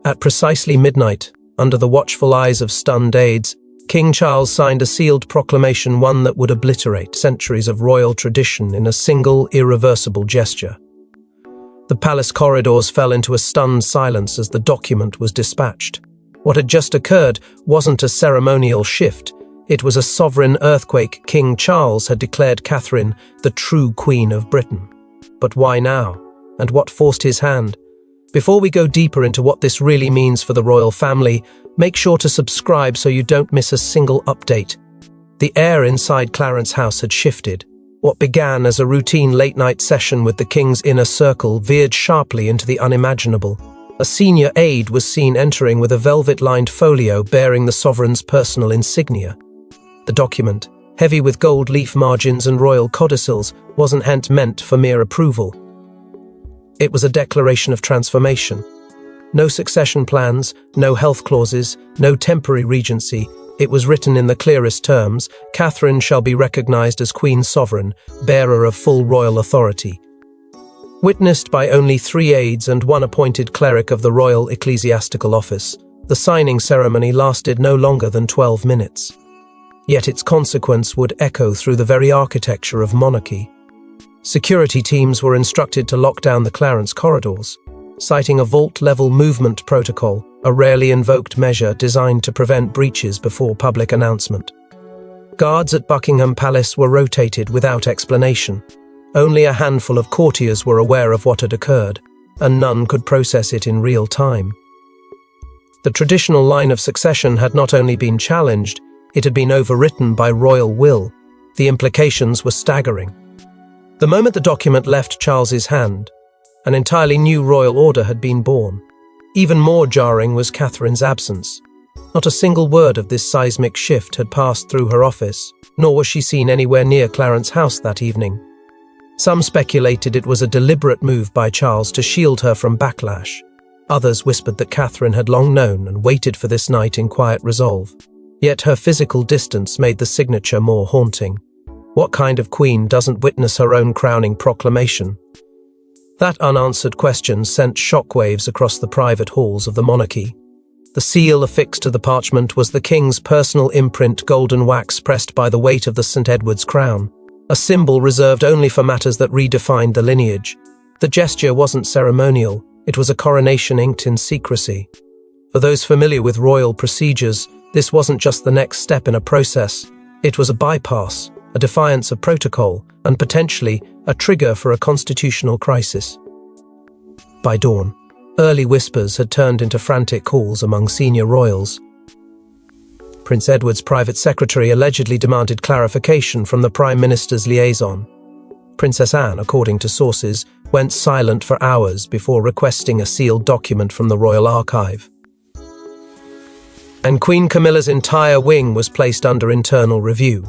At precisely midnight, under the watchful eyes of stunned aides, King Charles signed a sealed proclamation, one that would obliterate centuries of royal tradition in a single, irreversible gesture. The palace corridors fell into a stunned silence as the document was dispatched. What had just occurred wasn't a ceremonial shift, it was a sovereign earthquake. King Charles had declared Catherine the true Queen of Britain. But why now? And what forced his hand? Before we go deeper into what this really means for the royal family, make sure to subscribe so you don't miss a single update. The air inside Clarence House had shifted. What began as a routine late-night session with the king's inner circle veered sharply into the unimaginable. A senior aide was seen entering with a velvet-lined folio bearing the sovereign's personal insignia. The document, heavy with gold leaf margins and royal codicils, wasn't meant for mere approval. It was a declaration of transformation. No succession plans, no health clauses, no temporary regency. It was written in the clearest terms: Catherine shall be recognized as Queen Sovereign, bearer of full royal authority. Witnessed by only 3 aides and 1 appointed cleric of the Royal Ecclesiastical Office, the signing ceremony lasted no longer than 12 minutes. Yet its consequence would echo through the very architecture of monarchy. Security teams were instructed to lock down the Clarence corridors, citing a vault-level movement protocol, a rarely invoked measure designed to prevent breaches before public announcement. Guards at Buckingham Palace were rotated without explanation. Only a handful of courtiers were aware of what had occurred, and none could process it in real time. The traditional line of succession had not only been challenged, it had been overwritten by royal will. The implications were staggering. The moment the document left Charles's hand, an entirely new royal order had been born. Even more jarring was Catherine's absence. Not a single word of this seismic shift had passed through her office, nor was she seen anywhere near Clarence House that evening. Some speculated it was a deliberate move by Charles to shield her from backlash. Others whispered that Catherine had long known and waited for this night in quiet resolve. Yet her physical distance made the signature more haunting. What kind of queen doesn't witness her own crowning proclamation? That unanswered question sent shockwaves across the private halls of the monarchy. The seal affixed to the parchment was the king's personal imprint, golden wax pressed by the weight of the St. Edward's crown, a symbol reserved only for matters that redefined the lineage. The gesture wasn't ceremonial, it was a coronation inked in secrecy. For those familiar with royal procedures, this wasn't just the next step in a process, it was a bypass, a defiance of protocol, and potentially a trigger for a constitutional crisis. By dawn, early whispers had turned into frantic calls among senior royals. Prince Edward's private secretary allegedly demanded clarification from the Prime Minister's liaison. Princess Anne, according to sources, went silent for hours before requesting a sealed document from the royal archive. And Queen Camilla's entire wing was placed under internal review.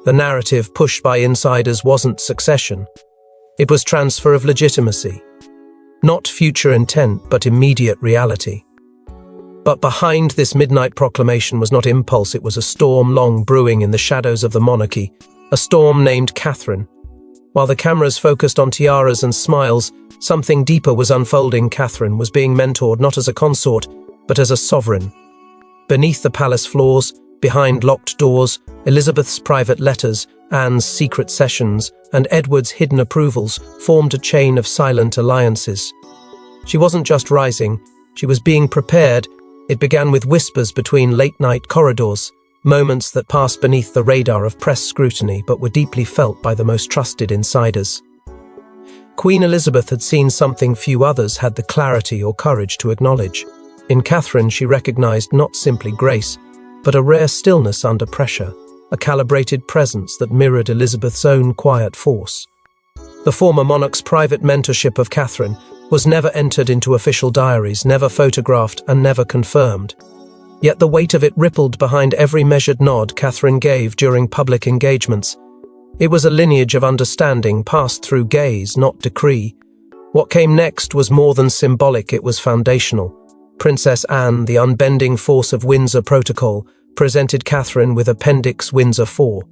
The narrative pushed by insiders wasn't succession. It was transfer of legitimacy. Not future intent, but immediate reality. But behind this midnight proclamation was not impulse, it was a storm long brewing in the shadows of the monarchy, a storm named Catherine. While the cameras focused on tiaras and smiles, something deeper was unfolding. Catherine was being mentored not as a consort, but as a sovereign. Beneath the palace floors, behind locked doors, Elizabeth's private letters, Anne's secret sessions, and Edward's hidden approvals formed a chain of silent alliances. She wasn't just rising, she was being prepared. It began with whispers between late-night corridors, moments that passed beneath the radar of press scrutiny but were deeply felt by the most trusted insiders. Queen Elizabeth had seen something few others had the clarity or courage to acknowledge. In Catherine, she recognized not simply grace, but a rare stillness under pressure, a calibrated presence that mirrored Elizabeth's own quiet force. The former monarch's private mentorship of Catherine was never entered into official diaries, never photographed, and never confirmed. Yet the weight of it rippled behind every measured nod Catherine gave during public engagements. It was a lineage of understanding passed through gaze, not decree. What came next was more than symbolic, it was foundational. Princess Anne, the unbending force of Windsor Protocol, presented Catherine with Appendix Windsor IV,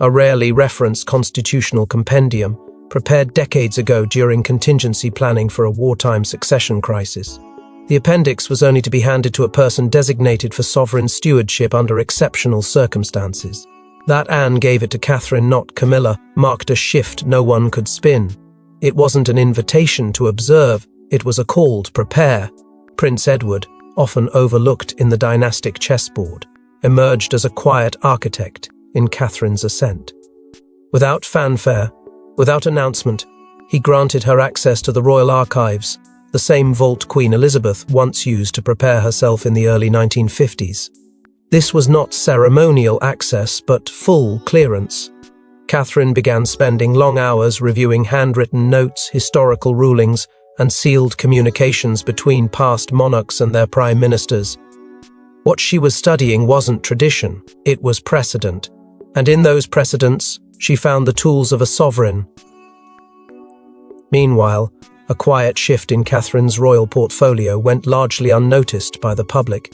a rarely referenced constitutional compendium prepared decades ago during contingency planning for a wartime succession crisis. The appendix was only to be handed to a person designated for sovereign stewardship under exceptional circumstances. That Anne gave it to Catherine, not Camilla, marked a shift no one could spin. It wasn't an invitation to observe, it was a call to prepare. Prince Edward, often overlooked in the dynastic chessboard, emerged as a quiet architect in Catherine's ascent. Without fanfare, without announcement, he granted her access to the royal archives, the same vault Queen Elizabeth once used to prepare herself in the early 1950s. This was not ceremonial access, but full clearance. Catherine began spending long hours reviewing handwritten notes, historical rulings, and sealed communications between past monarchs and their prime ministers. What she was studying wasn't tradition, it was precedent, and in those precedents, she found the tools of a sovereign. Meanwhile, a quiet shift in Catherine's royal portfolio went largely unnoticed by the public.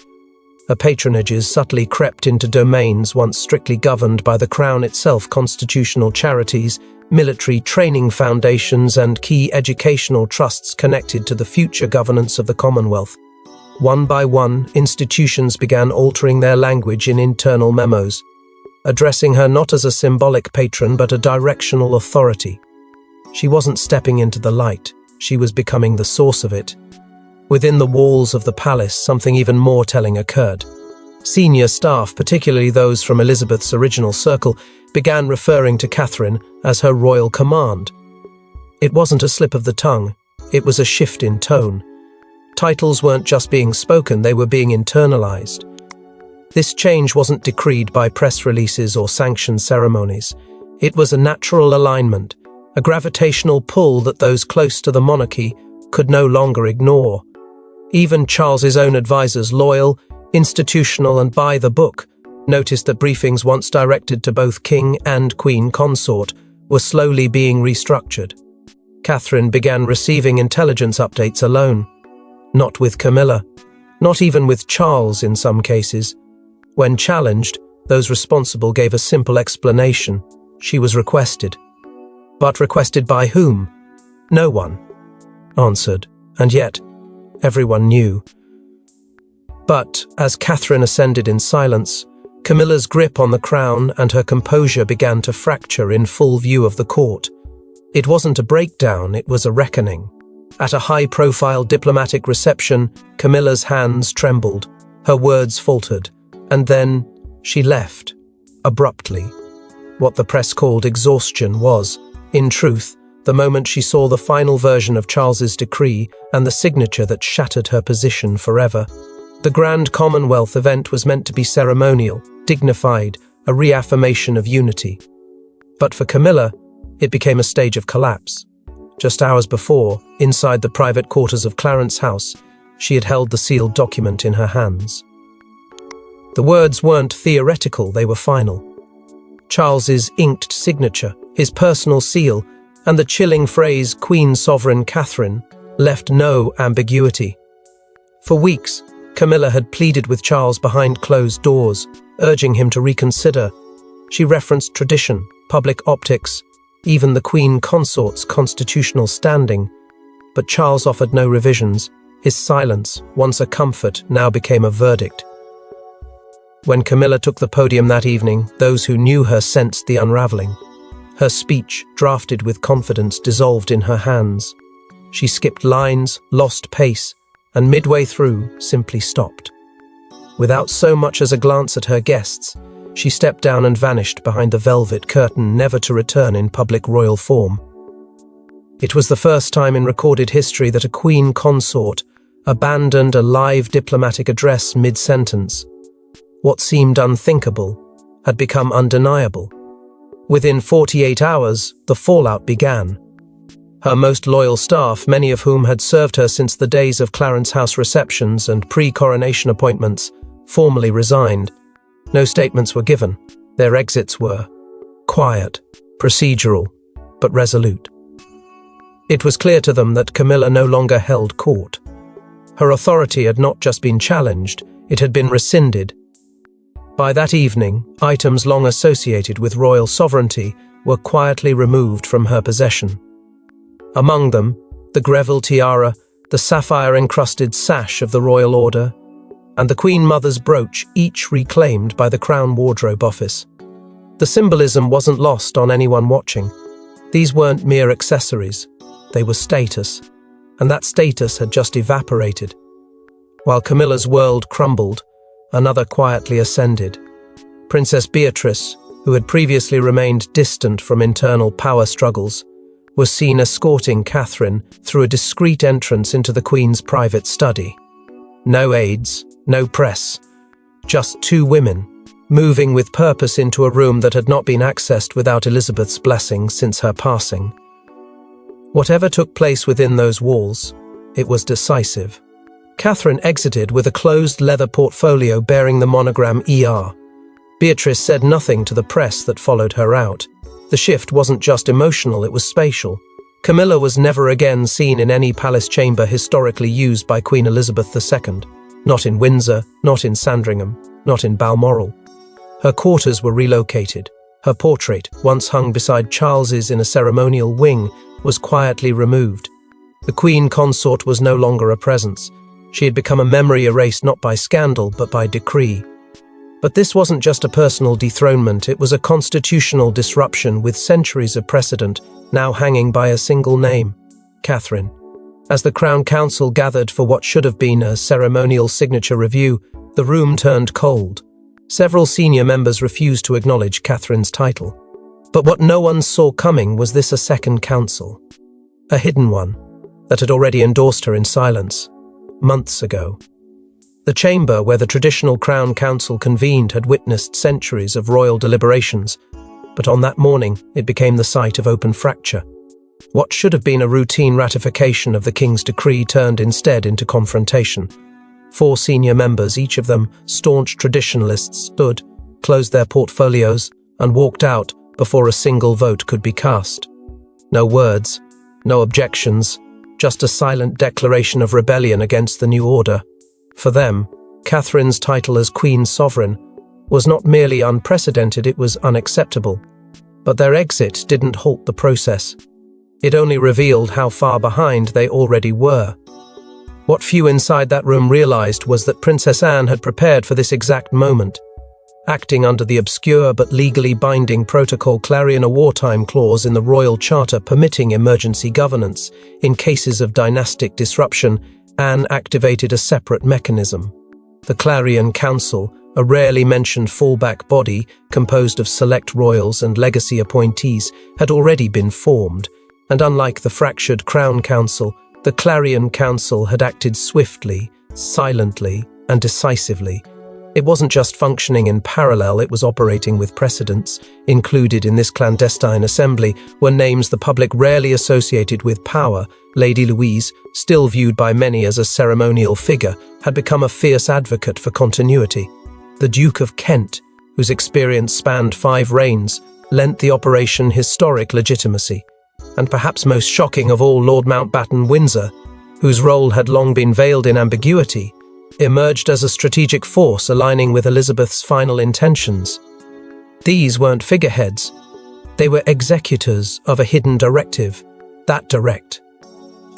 Her patronages subtly crept into domains once strictly governed by the Crown itself: constitutional charities, military training foundations, and key educational trusts connected to the future governance of the Commonwealth. One by one, institutions began altering their language in internal memos, addressing her not as a symbolic patron but a directional authority. She wasn't stepping into the light, she was becoming the source of it. Within the walls of the palace, something even more telling occurred. Senior staff, particularly those from Elizabeth's original circle, began referring to Catherine as her royal command. It wasn't a slip of the tongue, it was a shift in tone. Titles weren't just being spoken, they were being internalized. This change wasn't decreed by press releases or sanctioned ceremonies. It was a natural alignment, a gravitational pull that those close to the monarchy could no longer ignore. Even Charles's own advisors, loyal, institutional, and by the book, noticed that briefings once directed to both king and queen consort were slowly being restructured. Catherine began receiving intelligence updates alone. Not with Camilla, not even with Charles in some cases. When challenged, those responsible gave a simple explanation. She was requested. But requested by whom? No one answered, and yet everyone knew. But as Catherine ascended in silence, Camilla's grip on the crown and her composure began to fracture in full view of the court. It wasn't a breakdown, it was a reckoning. At a high-profile diplomatic reception, Camilla's hands trembled, her words faltered, and then she left, abruptly. What the press called exhaustion was, in truth, the moment she saw the final version of Charles's decree and the signature that shattered her position forever. The Grand Commonwealth event was meant to be ceremonial, dignified, a reaffirmation of unity. But for Camilla, it became a stage of collapse. Just hours before, inside the private quarters of Clarence House, she had held the sealed document in her hands. The words weren't theoretical, they were final. Charles's inked signature, his personal seal, and the chilling phrase "Queen Sovereign Catherine" left no ambiguity. For weeks, Camilla had pleaded with Charles behind closed doors, urging him to reconsider. She referenced tradition, public optics, even the Queen Consort's constitutional standing. But Charles offered no revisions. His silence, once a comfort, now became a verdict. When Camilla took the podium that evening, those who knew her sensed the unraveling. Her speech, drafted with confidence, dissolved in her hands. She skipped lines, lost pace, and midway through, simply stopped. Without so much as a glance at her guests, she stepped down and vanished behind the velvet curtain, never to return in public royal form. It was the first time in recorded history that a queen consort abandoned a live diplomatic address mid-sentence. What seemed unthinkable had become undeniable. Within 48 hours, the fallout began. Her most loyal staff, many of whom had served her since the days of Clarence House receptions and pre-coronation appointments, formally resigned. No statements were given. Their exits were quiet, procedural, but resolute. It was clear to them that Camilla no longer held court. Her authority had not just been challenged, it had been rescinded. By that evening, items long associated with royal sovereignty were quietly removed from her possession. Among them, the Greville tiara, the sapphire-encrusted sash of the royal order, and the Queen Mother's brooch, each reclaimed by the Crown Wardrobe Office. The symbolism wasn't lost on anyone watching. These weren't mere accessories, they were status, and that status had just evaporated. While Camilla's world crumbled, another quietly ascended. Princess Beatrice, who had previously remained distant from internal power struggles, was seen escorting Catherine through a discreet entrance into the Queen's private study. No aides, no press, just two women, moving with purpose into a room that had not been accessed without Elizabeth's blessing since her passing. Whatever took place within those walls, it was decisive. Catherine exited with a closed leather portfolio bearing the monogram ER. Beatrice said nothing to the press that followed her out. The shift wasn't just emotional, it was spatial. Camilla was never again seen in any palace chamber historically used by Queen Elizabeth II. Not in Windsor, not in Sandringham, not in Balmoral. Her quarters were relocated. Her portrait, once hung beside Charles's in a ceremonial wing, was quietly removed. The Queen Consort was no longer a presence. She had become a memory erased not by scandal, but by decree. But this wasn't just a personal dethronement, it was a constitutional disruption with centuries of precedent now hanging by a single name, Catherine. As the Crown Council gathered for what should have been a ceremonial signature review, the room turned cold. Several senior members refused to acknowledge Catherine's title. But what no one saw coming was this: a second council. A hidden one that had already endorsed her in silence, months ago. The chamber where the traditional Crown Council convened had witnessed centuries of royal deliberations, but on that morning it became the site of open fracture. What should have been a routine ratification of the King's decree turned instead into confrontation. 4 senior members, each of them staunch traditionalists, stood, closed their portfolios, and walked out before a single vote could be cast. No words, no objections, just a silent declaration of rebellion against the new order. For them, Catherine's title as Queen Sovereign was not merely unprecedented, it was unacceptable. But their exit didn't halt the process. It only revealed how far behind they already were. What few inside that room realized was that Princess Anne had prepared for this exact moment. Acting under the obscure but legally binding protocol Clarion, a wartime clause in the Royal Charter permitting emergency governance in cases of dynastic disruption, Anne activated a separate mechanism. The Clarion Council, a rarely mentioned fallback body composed of select royals and legacy appointees, had already been formed, and unlike the fractured Crown Council, the Clarion Council had acted swiftly, silently, and decisively. It wasn't just functioning in parallel, it was operating with precedents. Included in this clandestine assembly were names the public rarely associated with power. Lady Louise, still viewed by many as a ceremonial figure, had become a fierce advocate for continuity. The Duke of Kent, whose experience spanned 5 reigns, lent the operation historic legitimacy. And perhaps most shocking of all, Lord Mountbatten Windsor, whose role had long been veiled in ambiguity, emerged as a strategic force aligning with Elizabeth's final intentions. These weren't figureheads. They were executors of a hidden directive, that direct.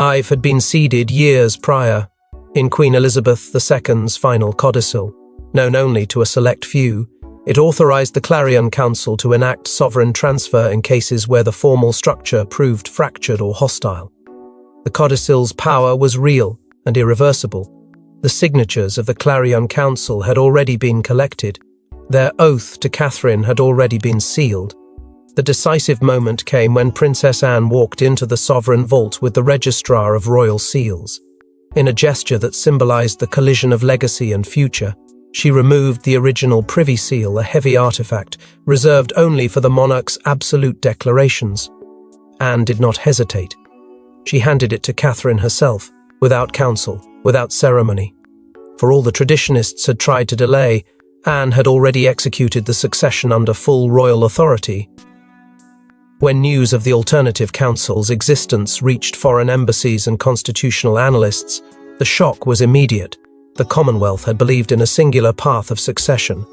Ive had been seeded years prior, in Queen Elizabeth II's final codicil. Known only to a select few, it authorized the Clarion Council to enact sovereign transfer in cases where the formal structure proved fractured or hostile. The codicil's power was real and irreversible. The signatures of the Clarion Council had already been collected. Their oath to Catherine had already been sealed. The decisive moment came when Princess Anne walked into the sovereign vault with the registrar of royal seals. In a gesture that symbolized the collision of legacy and future, she removed the original Privy Seal, a heavy artifact reserved only for the monarch's absolute declarations. Anne did not hesitate. She handed it to Catherine herself, without counsel, without ceremony. For all the traditionists had tried to delay, Anne had already executed the succession under full royal authority. When news of the alternative council's existence reached foreign embassies and constitutional analysts, the shock was immediate. The Commonwealth had believed in a singular path of succession.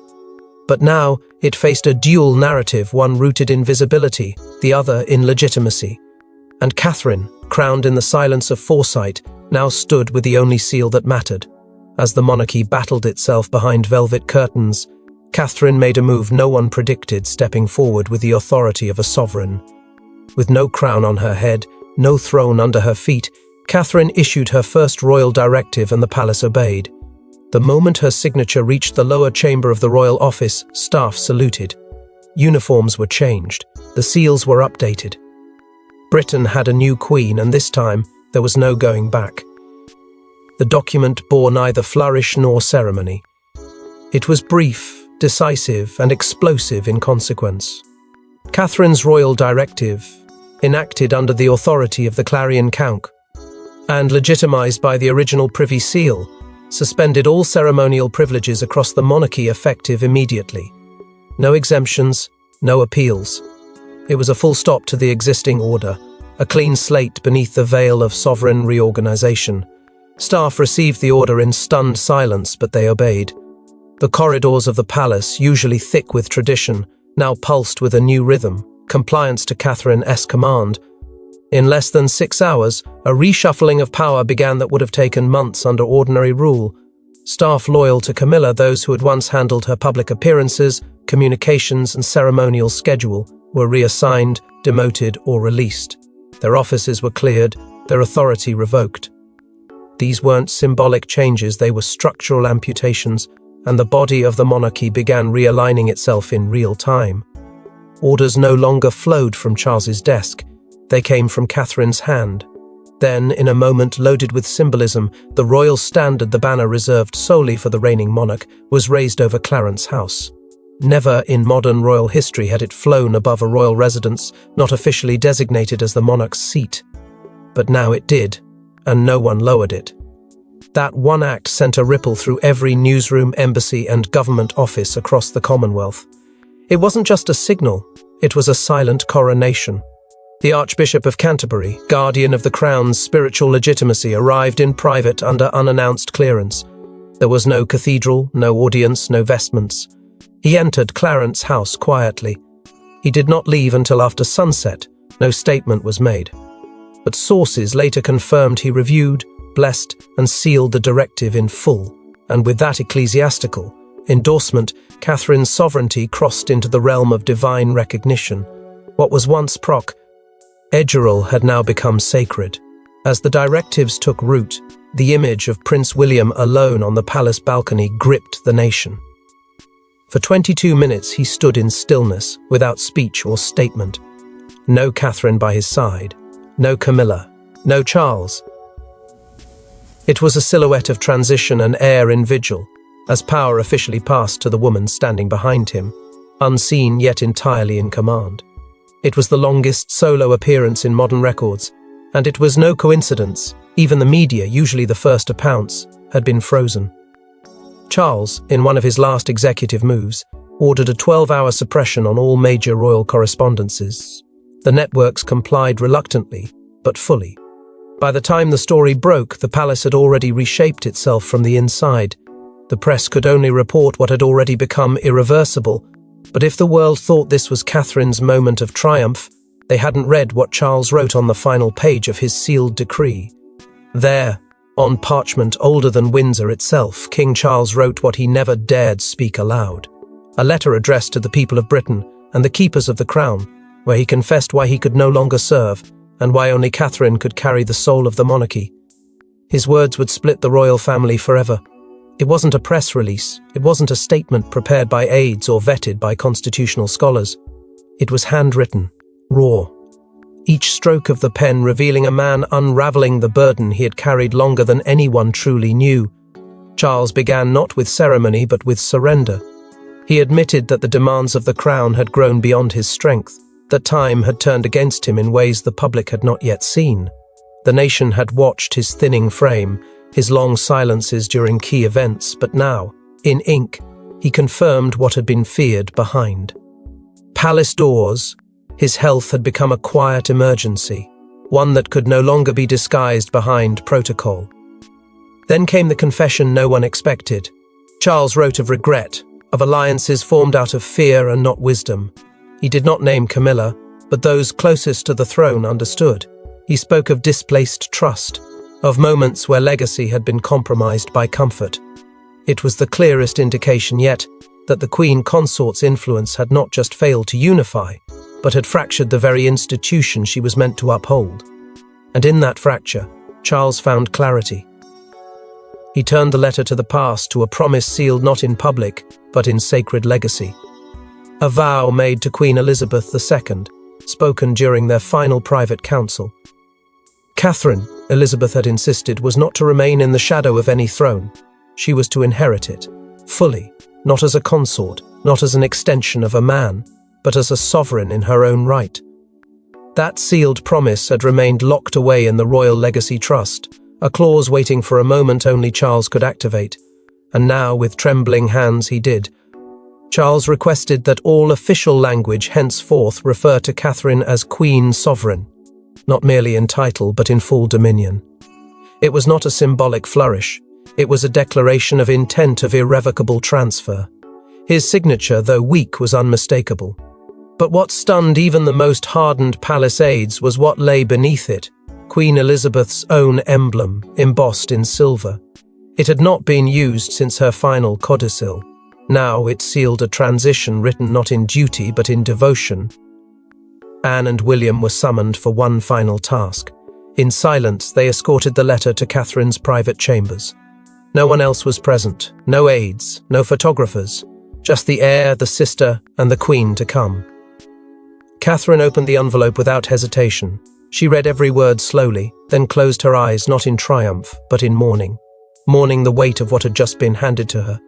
But now it faced a dual narrative, one rooted in visibility, the other in legitimacy. And Catherine, crowned in the silence of foresight, now stood with the only seal that mattered. As the monarchy battled itself behind velvet curtains, Catherine made a move no one predicted, stepping forward with the authority of a sovereign. With no crown on her head, no throne under her feet, Catherine issued her first royal directive and the palace obeyed. The moment her signature reached the lower chamber of the royal office, staff saluted. Uniforms were changed. The seals were updated. Britain had a new queen, and this time there was no going back. The document bore neither flourish nor ceremony. It was brief, decisive, and explosive in consequence. Catherine's royal directive, enacted under the authority of the Clarion Council, and legitimized by the original Privy Seal, suspended all ceremonial privileges across the monarchy effective immediately. No exemptions, no appeals. It was a full stop to the existing order, a clean slate beneath the veil of sovereign reorganization. Staff received the order in stunned silence, but they obeyed. The corridors of the palace, usually thick with tradition, now pulsed with a new rhythm, compliance to Catherine's command. In less than 6 hours, a reshuffling of power began that would have taken months under ordinary rule. Staff loyal to Camilla, those who had once handled her public appearances, communications, and ceremonial schedule, were reassigned, demoted, or released. Their offices were cleared, their authority revoked. These weren't symbolic changes, they were structural amputations, and the body of the monarchy began realigning itself in real time. Orders no longer flowed from Charles's desk. They came from Catherine's hand. Then, in a moment loaded with symbolism, the royal standard, the banner reserved solely for the reigning monarch, was raised over Clarence House. Never in modern royal history had it flown above a royal residence, not officially designated as the monarch's seat. But now it did, and no one lowered it. That one act sent a ripple through every newsroom, embassy, and government office across the Commonwealth. It wasn't just a signal, it was a silent coronation. The Archbishop of Canterbury, guardian of the crown's spiritual legitimacy, arrived in private under unannounced clearance. There was no cathedral, no audience, no vestments. He entered Clarence House quietly. He did not leave until after sunset. No statement was made. But sources later confirmed he reviewed, blessed, and sealed the directive in full, and with that ecclesiastical endorsement, Catherine's sovereignty crossed into the realm of divine recognition. What was once proclamation had now become sacred. As the directives took root, the image of Prince William alone on the palace balcony gripped the nation. For 22 minutes he stood in stillness, without speech or statement. No Catherine by his side, no Camilla, no Charles. It was a silhouette of transition and air in vigil, as power officially passed to the woman standing behind him, unseen yet entirely in command. It was the longest solo appearance in modern records, and it was no coincidence. Even the media, usually the first to pounce, had been frozen. Charles, in one of his last executive moves, ordered a 12-hour suppression on all major royal correspondences. The networks complied reluctantly, but fully. By the time the story broke, the palace had already reshaped itself from the inside. The press could only report what had already become irreversible, but if the world thought this was Catherine's moment of triumph, they hadn't read what Charles wrote on the final page of his sealed decree. There, on parchment older than Windsor itself, King Charles wrote what he never dared speak aloud. A letter addressed to the people of Britain and the keepers of the crown, where he confessed why he could no longer serve, and why only Catherine could carry the soul of the monarchy. His words would split the royal family forever. It wasn't a press release, it wasn't a statement prepared by aides or vetted by constitutional scholars. It was handwritten, raw. Each stroke of the pen revealing a man unraveling the burden he had carried longer than anyone truly knew. Charles began not with ceremony but with surrender. He admitted that the demands of the crown had grown beyond his strength, that time had turned against him in ways the public had not yet seen. The nation had watched his thinning frame, his long silences during key events, but now, in ink, he confirmed what had been feared behind. Palace doors, his health had become a quiet emergency, one that could no longer be disguised behind protocol. Then came the confession no one expected. Charles wrote of regret, of alliances formed out of fear and not wisdom. He did not name Camilla, but those closest to the throne understood. He spoke of displaced trust, of moments where legacy had been compromised by comfort. It was the clearest indication yet that the Queen Consort's influence had not just failed to unify, but had fractured the very institution she was meant to uphold. And in that fracture, Charles found clarity. He turned the letter to the past, to a promise sealed not in public, but in sacred legacy. A vow made to Queen Elizabeth II, spoken during their final private council. Catherine, Elizabeth had insisted, was not to remain in the shadow of any throne. She was to inherit it, fully, not as a consort, not as an extension of a man, but as a sovereign in her own right. That sealed promise had remained locked away in the Royal Legacy Trust, a clause waiting for a moment only Charles could activate, and now, with trembling hands, he did. Charles requested that all official language henceforth refer to Catherine as Queen Sovereign, not merely in title but in full dominion. It was not a symbolic flourish, it was a declaration of intent of irrevocable transfer. His signature, though weak, was unmistakable. But what stunned even the most hardened palace aides was what lay beneath it: Queen Elizabeth's own emblem, embossed in silver. It had not been used since her final codicil. Now it sealed a transition written not in duty but in devotion. Anne and William were summoned for one final task. In silence, they escorted the letter to Catherine's private chambers. No one else was present, no aides, no photographers, just the heir, the sister, and the Queen to come. Catherine opened the envelope without hesitation. She read every word slowly, then closed her eyes, not in triumph, but in mourning. Mourning the weight of what had just been handed to her.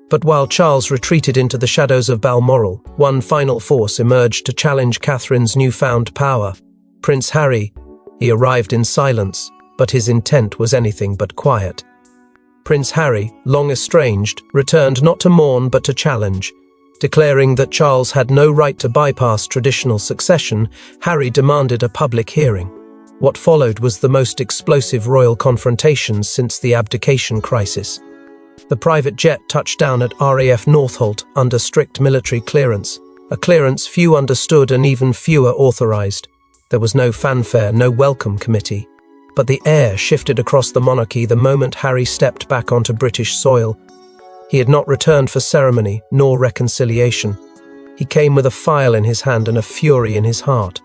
But while Charles retreated into the shadows of Balmoral, one final force emerged to challenge Catherine's newfound power. Prince Harry. He arrived in silence, but his intent was anything but quiet. Prince Harry, long estranged, returned not to mourn but to challenge. Declaring that Charles had no right to bypass traditional succession, Harry demanded a public hearing. What followed was the most explosive royal confrontation since the abdication crisis. The private jet touched down at RAF Northolt under strict military clearance, a clearance few understood and even fewer authorized. There was no fanfare, no welcome committee. But the air shifted across the monarchy the moment Harry stepped back onto British soil. He had not returned for ceremony nor reconciliation. He came with a file in his hand and a fury in his heart.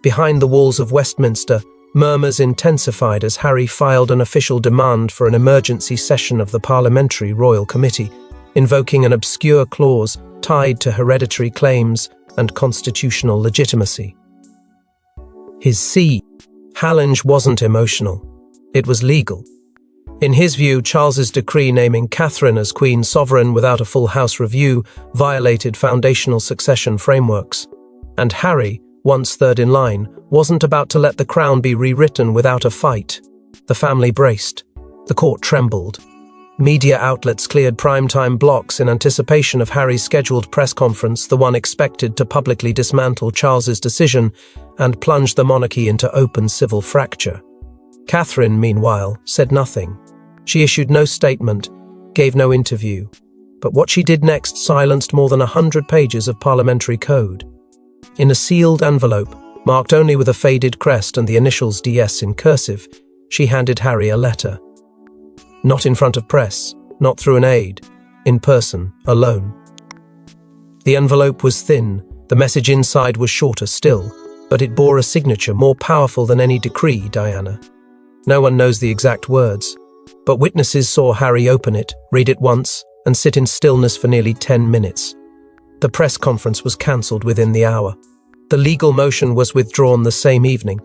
Behind the walls of Westminster, murmurs intensified as Harry filed an official demand for an emergency session of the Parliamentary Royal Committee, invoking an obscure clause tied to hereditary claims and constitutional legitimacy. His challenge wasn't emotional. It was legal. In his view, Charles's decree naming Catherine as Queen Sovereign without a full House review violated foundational succession frameworks. And Harry, once third in line, wasn't about to let the crown be rewritten without a fight. The family braced. The court trembled. Media outlets cleared primetime blocks in anticipation of Harry's scheduled press conference, the one expected to publicly dismantle Charles's decision and plunge the monarchy into open civil fracture. Catherine, meanwhile, said nothing. She issued no statement, gave no interview. But what she did next silenced more than 100 pages of parliamentary code. In a sealed envelope, marked only with a faded crest and the initials DS in cursive, she handed Harry a letter. Not in front of press, not through an aide, in person, alone. The envelope was thin, the message inside was shorter still, but it bore a signature more powerful than any decree, Diana. No one knows the exact words, but witnesses saw Harry open it, read it once, and sit in stillness for nearly 10 minutes. The press conference was cancelled within the hour. The legal motion was withdrawn the same evening.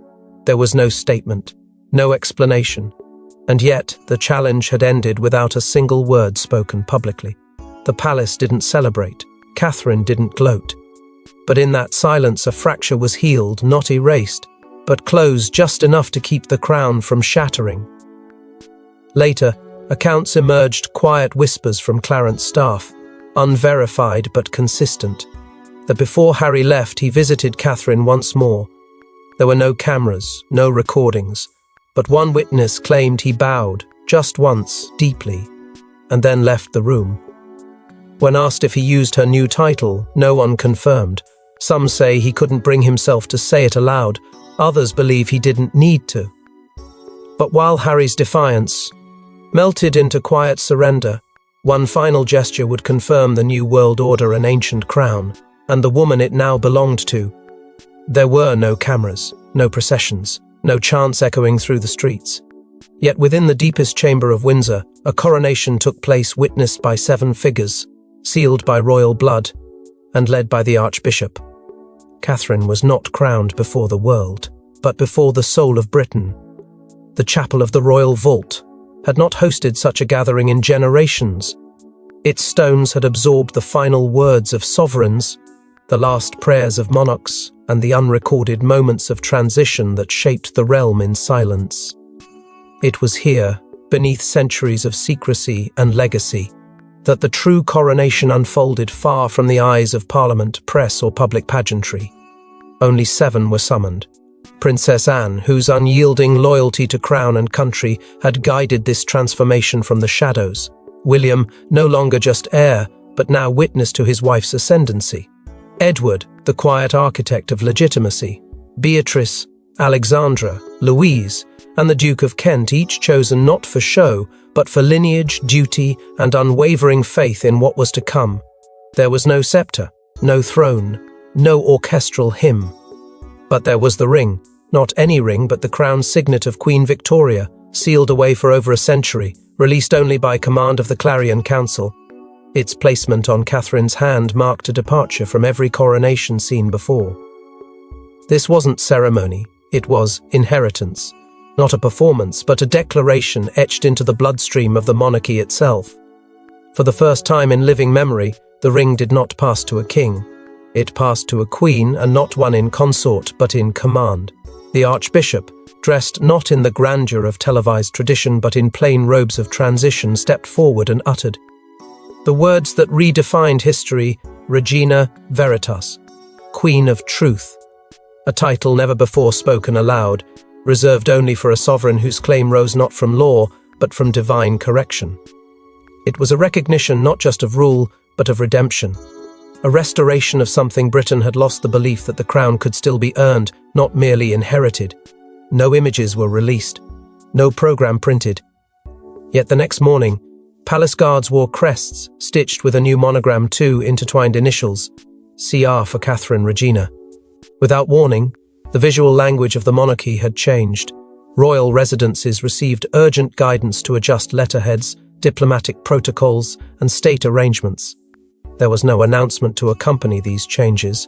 There was no statement, no explanation. And yet, the challenge had ended without a single word spoken publicly. The palace didn't celebrate. Catherine didn't gloat. But in that silence, a fracture was healed, not erased, but closed just enough to keep the crown from shattering. Later, accounts emerged, quiet whispers from Clarence staff, unverified but consistent, that before Harry left, he visited Catherine once more. There were no cameras, no recordings, but one witness claimed he bowed, just once, deeply, and then left the room. When asked if he used her new title, no one confirmed. Some say he couldn't bring himself to say it aloud, others believe he didn't need to. But while Harry's defiance melted into quiet surrender, one final gesture would confirm the new world order and ancient crown, and the woman it now belonged to. There were no cameras, no processions, no chants echoing through the streets. Yet within the deepest chamber of Windsor, a coronation took place witnessed by 7 figures, sealed by royal blood, and led by the Archbishop. Catherine was not crowned before the world, but before the soul of Britain. The chapel of the Royal Vault had not hosted such a gathering in generations. Its stones had absorbed the final words of sovereigns, the last prayers of monarchs, and the unrecorded moments of transition that shaped the realm in silence. It was here, beneath centuries of secrecy and legacy, that the true coronation unfolded, far from the eyes of Parliament, press, or public pageantry. Only 7 were summoned. Princess Anne, whose unyielding loyalty to crown and country had guided this transformation from the shadows. William, no longer just heir, but now witness to his wife's ascendancy. Edward, the quiet architect of legitimacy. Beatrice, Alexandra, Louise, and the Duke of Kent, each chosen not for show, but for lineage, duty, and unwavering faith in what was to come. There was no scepter, no throne, no orchestral hymn. But there was the ring, not any ring, but the crown signet of Queen Victoria, sealed away for over a century, released only by command of the Clarion Council. Its placement on Catherine's hand marked a departure from every coronation seen before. This wasn't ceremony, it was inheritance. Not a performance, but a declaration etched into the bloodstream of the monarchy itself. For the first time in living memory, the ring did not pass to a king. It passed to a queen, and not one in consort, but in command. The Archbishop, dressed not in the grandeur of televised tradition, but in plain robes of transition, stepped forward and uttered the words that redefined history: Regina Veritas, Queen of Truth, a title never before spoken aloud, reserved only for a sovereign whose claim rose not from law, but from divine correction. It was a recognition not just of rule, but of redemption. A restoration of something Britain had lost: the belief that the crown could still be earned, not merely inherited. No images were released, no program printed. Yet the next morning, palace guards wore crests, stitched with a new monogram, 2 intertwined initials, CR for Catherine Regina. Without warning, the visual language of the monarchy had changed. Royal residences received urgent guidance to adjust letterheads, diplomatic protocols, and state arrangements. There was no announcement to accompany these changes.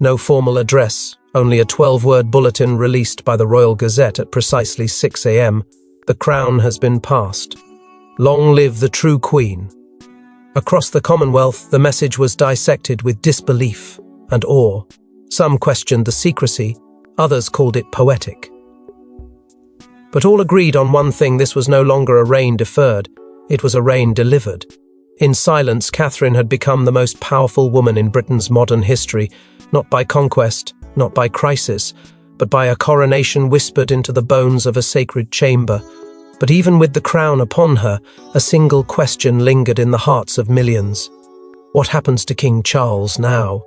No formal address, only a 12-word bulletin released by the Royal Gazette at precisely 6 a.m. The crown has been passed. Long live the true Queen. Across the Commonwealth, the message was dissected with disbelief and awe. Some questioned the secrecy, others called it poetic. But all agreed on one thing: this was no longer a reign deferred, it was a reign delivered. In silence, Catherine had become the most powerful woman in Britain's modern history, not by conquest, not by crisis, but by a coronation whispered into the bones of a sacred chamber. But even with the crown upon her, a single question lingered in the hearts of millions. What happens to King Charles now?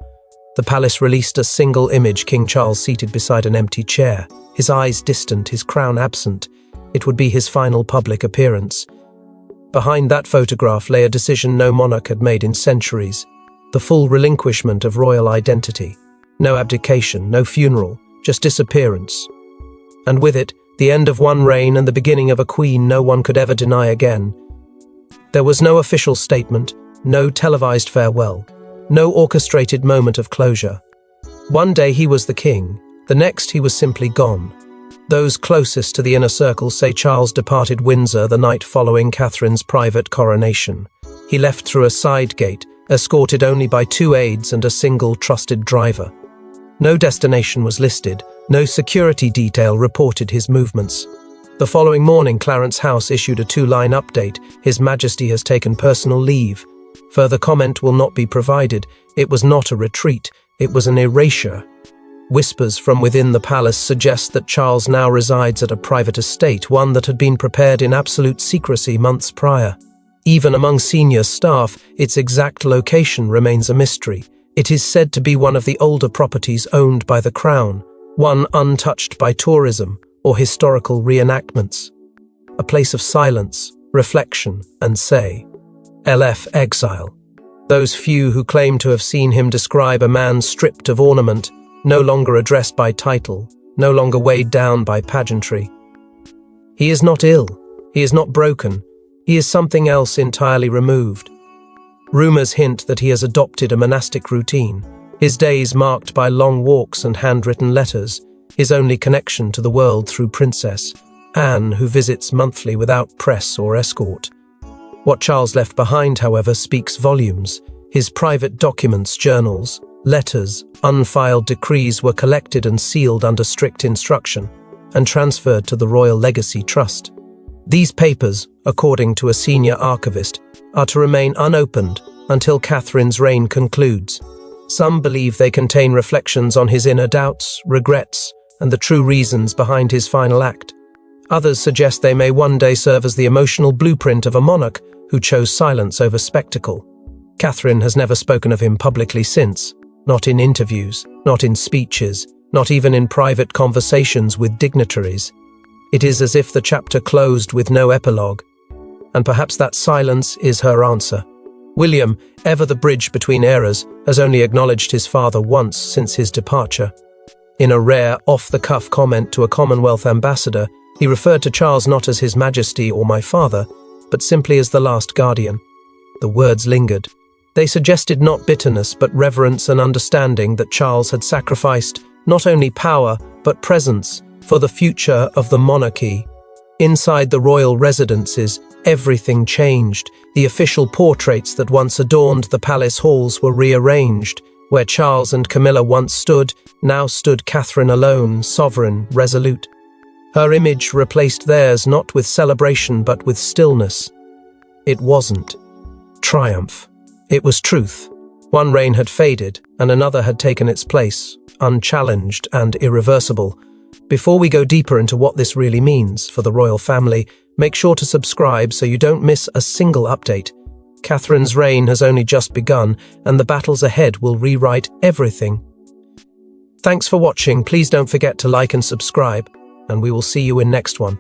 The palace released a single image: King Charles seated beside an empty chair, his eyes distant, his crown absent. It would be his final public appearance. Behind that photograph lay a decision no monarch had made in centuries: the full relinquishment of royal identity. No abdication, no funeral, just disappearance. And with it, the end of one reign and the beginning of a queen no one could ever deny again. There was no official statement, no televised farewell, no orchestrated moment of closure. One day he was the king, the next he was simply gone. Those closest to the inner circle say Charles departed Windsor the night following Catherine's private coronation. He left through a side gate, escorted only by 2 aides and a single trusted driver. No destination was listed, no security detail reported his movements. The following morning, Clarence House issued a 2-line update: His Majesty has taken personal leave. Further comment will not be provided. It was not a retreat, it was an erasure. Whispers from within the palace suggest that Charles now resides at a private estate, one that had been prepared in absolute secrecy months prior. Even among senior staff, its exact location remains a mystery. It is said to be one of the older properties owned by the Crown, one untouched by tourism, or historical reenactments. A place of silence, reflection, and say. LF exile. Those few who claim to have seen him describe a man stripped of ornament, no longer addressed by title, no longer weighed down by pageantry. He is not ill, he is not broken, he is something else entirely removed. Rumors hint that he has adopted a monastic routine, his days marked by long walks and handwritten letters, his only connection to the world through Princess Anne, who visits monthly without press or escort. What Charles left behind, however, speaks volumes. His private documents, journals, letters, unfiled decrees were collected and sealed under strict instruction and transferred to the Royal Legacy Trust. These papers, according to a senior archivist, are to remain unopened until Catherine's reign concludes. Some believe they contain reflections on his inner doubts, regrets, and the true reasons behind his final act. Others suggest they may one day serve as the emotional blueprint of a monarch who chose silence over spectacle. Catherine has never spoken of him publicly since, not in interviews, not in speeches, not even in private conversations with dignitaries. It is as if the chapter closed with no epilogue, and perhaps that silence is her answer. William, ever the bridge between eras, has only acknowledged his father once since his departure. In a rare, off-the-cuff comment to a Commonwealth ambassador, he referred to Charles not as His Majesty or my father, but simply as the last guardian. The words lingered. They suggested not bitterness, but reverence and understanding that Charles had sacrificed not only power, but presence for the future of the monarchy. Inside the royal residences, everything changed. The official portraits that once adorned the palace halls were rearranged. Where Charles and Camilla once stood, now stood Catherine alone, sovereign, resolute. Her image replaced theirs not with celebration but with stillness. It wasn't triumph. It was truth. One reign had faded, and another had taken its place, unchallenged and irreversible. Before we go deeper into what this really means for the royal family, make sure to subscribe so you don't miss a single update. Catherine's reign has only just begun, and the battles ahead will rewrite everything. Thanks for watching. Please don't forget to like and subscribe, and we will see you in next one.